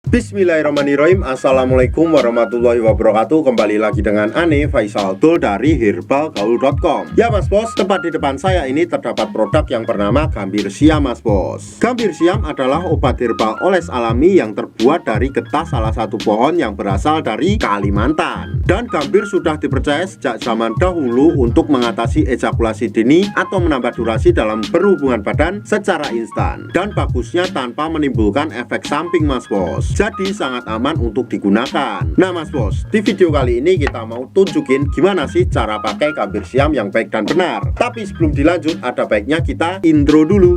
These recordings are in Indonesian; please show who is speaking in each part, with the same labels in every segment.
Speaker 1: Bismillahirrahmanirrahim. Assalamualaikum warahmatullahi wabarakatuh. Kembali lagi dengan Ane Faisal Dul dari herbalgaul.com. Ya Mas Bos, tepat di depan saya ini terdapat produk yang bernama Gambir Siam Mas Bos. Gambir Siam adalah obat herbal oles alami yang terbuat dari getah salah satu pohon yang berasal dari Kalimantan. Dan gambir sudah dipercaya sejak zaman dahulu untuk mengatasi ejakulasi dini atau menambah durasi dalam berhubungan badan secara instan. Dan bagusnya tanpa menimbulkan efek samping Mas Bos. Jadi sangat aman untuk digunakan. Nah Mas Bos, di video kali ini kita mau tunjukin gimana sih cara pakai Gambir Siam yang baik dan benar. Tapi sebelum dilanjut, ada baiknya kita intro dulu.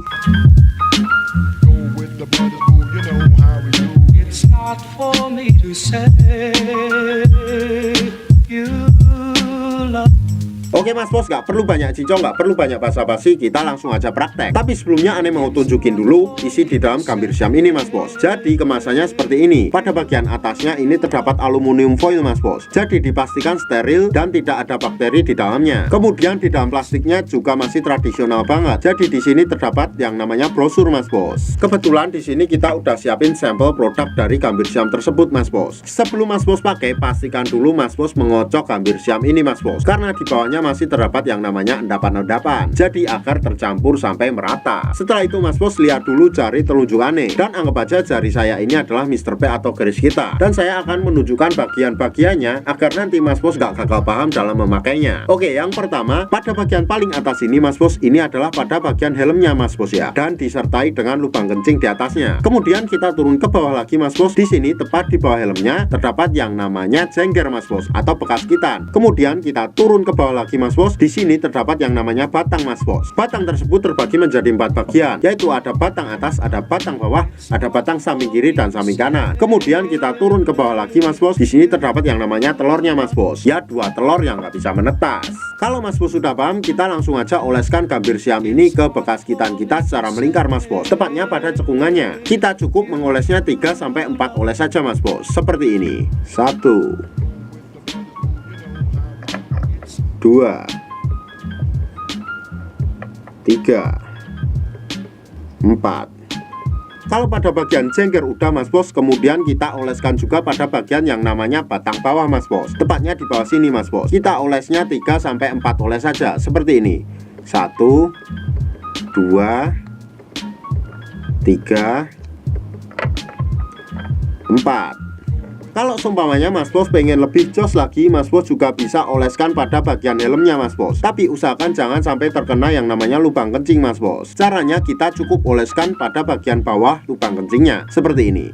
Speaker 1: Oke Mas Bos, gak perlu banyak cincong, gak perlu banyak basa-basi, kita langsung aja praktek. Tapi sebelumnya Ane mau tunjukin dulu isi di dalam Gambir Siam ini Mas Bos. Jadi kemasannya seperti ini. Pada bagian atasnya ini terdapat aluminium foil Mas Bos. Jadi dipastikan steril dan tidak ada bakteri di dalamnya. Kemudian di dalam plastiknya juga masih tradisional banget. Jadi di sini terdapat yang namanya brosur Mas Bos. Kebetulan di sini kita udah siapin sampel produk dari Gambir Siam tersebut Mas Bos. Sebelum Mas Bos pakai, pastikan dulu Mas Bos mengocok Gambir Siam ini Mas Bos. Karena di bawahnya masih terdapat yang namanya endapan-endapan, jadi agar tercampur sampai merata. Setelah itu Mas Bos lihat dulu jari telunjuk Ane, dan anggap aja jari saya ini adalah Mr. P atau garis kita, dan saya akan menunjukkan bagian-bagiannya agar nanti Mas Bos gak gagal paham dalam memakainya. Oke, yang pertama pada bagian paling atas ini Mas Bos, ini adalah pada bagian helmnya Mas Bos ya, dan disertai dengan lubang kencing di atasnya. Kemudian kita turun ke bawah lagi Mas Bos. Di sini tepat di bawah helmnya terdapat yang namanya jengger Mas Bos atau bekas kitan. Kemudian kita turun ke bawah lagi Mas Bos. Di sini terdapat yang namanya batang Mas Bos. Batang tersebut terbagi menjadi 4 bagian, yaitu ada batang atas, ada batang bawah, ada batang samping kiri dan samping kanan. Kemudian kita turun ke bawah lagi Mas Bos. Di sini terdapat yang namanya telurnya Mas Bos. Ya, 2 telur yang nggak bisa menetas. Kalau Mas Bos sudah paham, kita langsung aja oleskan Gambir Siam ini ke bekas kitan kita secara melingkar Mas Bos. Tepatnya pada cekungannya. Kita cukup mengolesnya 3-4 oles saja Mas Bos. Seperti ini. 1 2 3 4. Kalau pada bagian jengger udah Mas Bos, kemudian kita oleskan juga pada bagian yang namanya batang bawah Mas Bos. Tepatnya di bawah sini Mas Bos. Kita olesnya 3-4 oles saja seperti ini. 1 2 3 4. Kalau seumpamanya Mas Bos pengen lebih jos lagi, Mas Bos juga bisa oleskan pada bagian helmnya Mas Bos. Tapi usahakan jangan sampai terkena yang namanya lubang kencing Mas Bos. Caranya kita cukup oleskan pada bagian bawah lubang kencingnya seperti ini.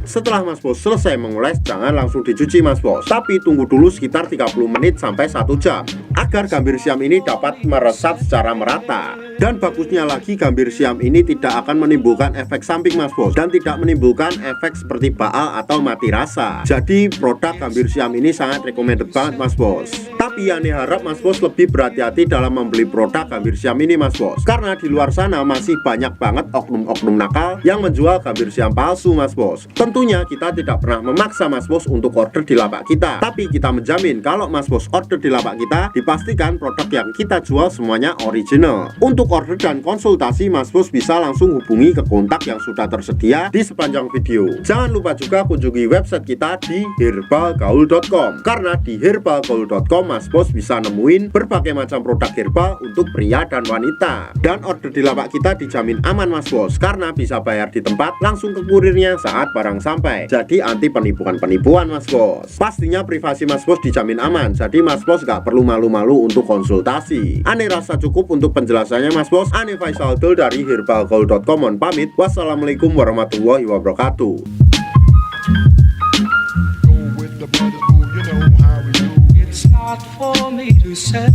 Speaker 1: Setelah Mas Bos selesai mengoles, jangan langsung dicuci Mas Bos, tapi tunggu dulu sekitar 30 menit sampai 1 jam agar Gambir Siam ini dapat meresap secara merata. Dan bagusnya lagi, Gambir Siam ini tidak akan menimbulkan efek samping Mas Bos, dan tidak menimbulkan efek seperti baal atau mati rasa. Jadi produk Gambir Siam ini sangat recommended banget Mas Bos. Tapi Ane harap Mas Bos lebih berhati-hati dalam membeli produk Gambir Siam ini Mas Bos, karena di luar sana masih banyak banget oknum-oknum nakal yang menjual Gambir Siam palsu Mas Bos. Tentunya kita tidak pernah memaksa Mas Bos untuk order di lapak kita, tapi kita menjamin kalau Mas Bos order di lapak kita, dipastikan produk yang kita jual semuanya original. Untuk order dan konsultasi, Mas Bos bisa langsung hubungi ke kontak yang sudah tersedia di sepanjang video. Jangan lupa juga kunjungi website kita di herbalgaul.com, karena di herbalgaul.com Mas Bos bisa nemuin berbagai macam produk herbal untuk pria dan wanita. Dan order di lapak kita dijamin aman Mas Bos, karena bisa bayar di tempat langsung ke kurirnya saat barang sampai. Jadi anti penipuan-penipuan Mas Bos. Pastinya privasi Mas Bos dijamin aman, jadi Mas Bos gak perlu malu-malu untuk konsultasi. Ane rasa cukup untuk penjelasannya Mas Bos. Ane Faisal Dul dari herbalgaul.com mohon pamit. Wassalamualaikum warahmatullahi wabarakatuh.
Speaker 2: It's not for me to say.